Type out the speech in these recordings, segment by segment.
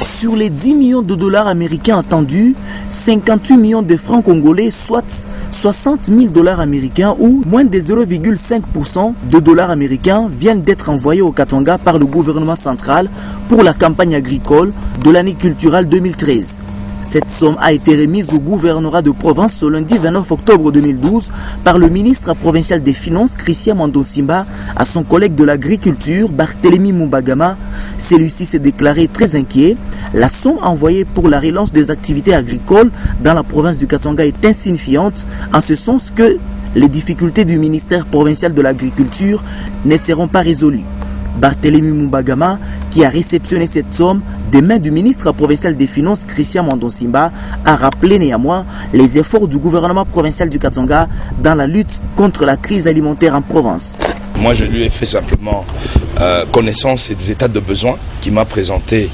Sur les 10 millions de dollars américains attendus, 58 millions de francs congolais, soit 60 000 dollars américains ou moins de 0,5% de dollars américains viennent d'être envoyés au Katanga par le gouvernement central pour la campagne agricole de l'année culturelle 2013. Cette somme a été remise au gouvernorat de province ce lundi 29 octobre 2012 par le ministre provincial des Finances, Christian Mandonsimba, à son collègue de l'agriculture, Barthélemy Mumbagama. Celui-ci s'est déclaré très inquiet. La somme envoyée pour la relance des activités agricoles dans la province du Katanga est insignifiante, en ce sens que les difficultés du ministère provincial de l'agriculture ne seront pas résolues. Barthélemy Mumbagama, qui a réceptionné cette somme des mains du ministre provincial des Finances, Christian Mandonsimba, a rappelé néanmoins les efforts du gouvernement provincial du Katanga dans la lutte contre la crise alimentaire en province. Moi, je lui ai fait simplement connaissance des états de besoin qu'il m'a présenté,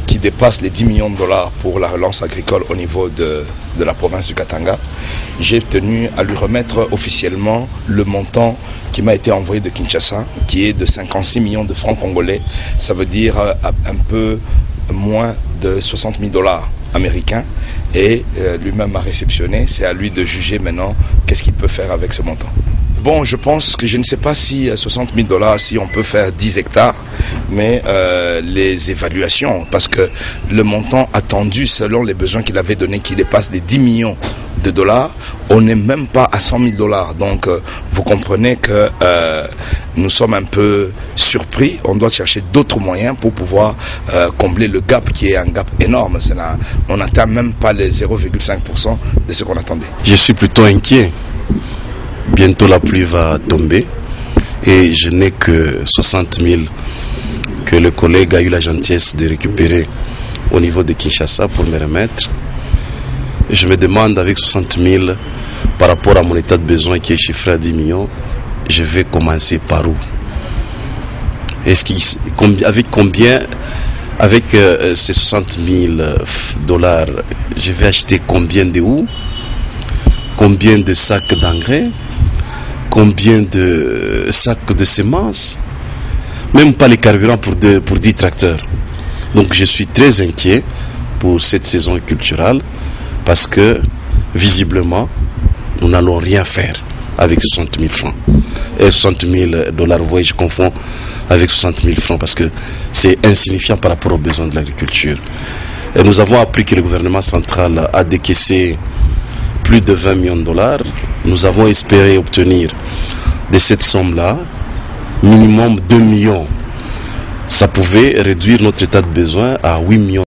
qui dépassent les 10 millions de dollars pour la relance agricole au niveau de la province du Katanga. J'ai tenu à lui remettre officiellement le montant qui m'a été envoyé de Kinshasa, qui est de 56 millions de francs congolais. Ça veut dire un peu moins de 60 000 dollars américains. Et lui-même a réceptionné. C'est à lui de juger maintenant qu'est-ce qu'il peut faire avec ce montant. Bon, je pense que je ne sais pas si 60 000 dollars, si on peut faire 10 hectares, mais les évaluations, parce que le montant attendu selon les besoins qu'il avait donné, qui dépasse les 10 millions de dollars, on n'est même pas à 100 000 dollars. Donc, vous comprenez que nous sommes un peu surpris. On doit chercher d'autres moyens pour pouvoir combler le gap qui est un gap énorme. On n'atteint même pas les 0,5% de ce qu'on attendait. Je suis plutôt inquiet. Bientôt la pluie va tomber et je n'ai que 60 000 que le collègue a eu la gentillesse de récupérer au niveau de Kinshasa pour me remettre. Je me demande, avec 60 000 par rapport à mon état de besoin qui est chiffré à 10 millions, je vais commencer par où? Avec ces 60 000 dollars, je vais acheter combien de où? Combien de sacs d'engrais? Combien de sacs de semences? Même pas les carburants pour 10 tracteurs. Donc je suis très inquiet pour cette saison culturelle parce que visiblement nous n'allons rien faire avec 60 000 francs. Et 60 000 dollars, vous voyez, je confonds avec 60 000 francs parce que c'est insignifiant par rapport aux besoins de l'agriculture. Et nous avons appris que le gouvernement central a décaissé plus de 20 millions de dollars. Nous avons espéré obtenir de cette somme-là minimum 2 millions. Ça pouvait réduire notre état de besoin à 8 millions.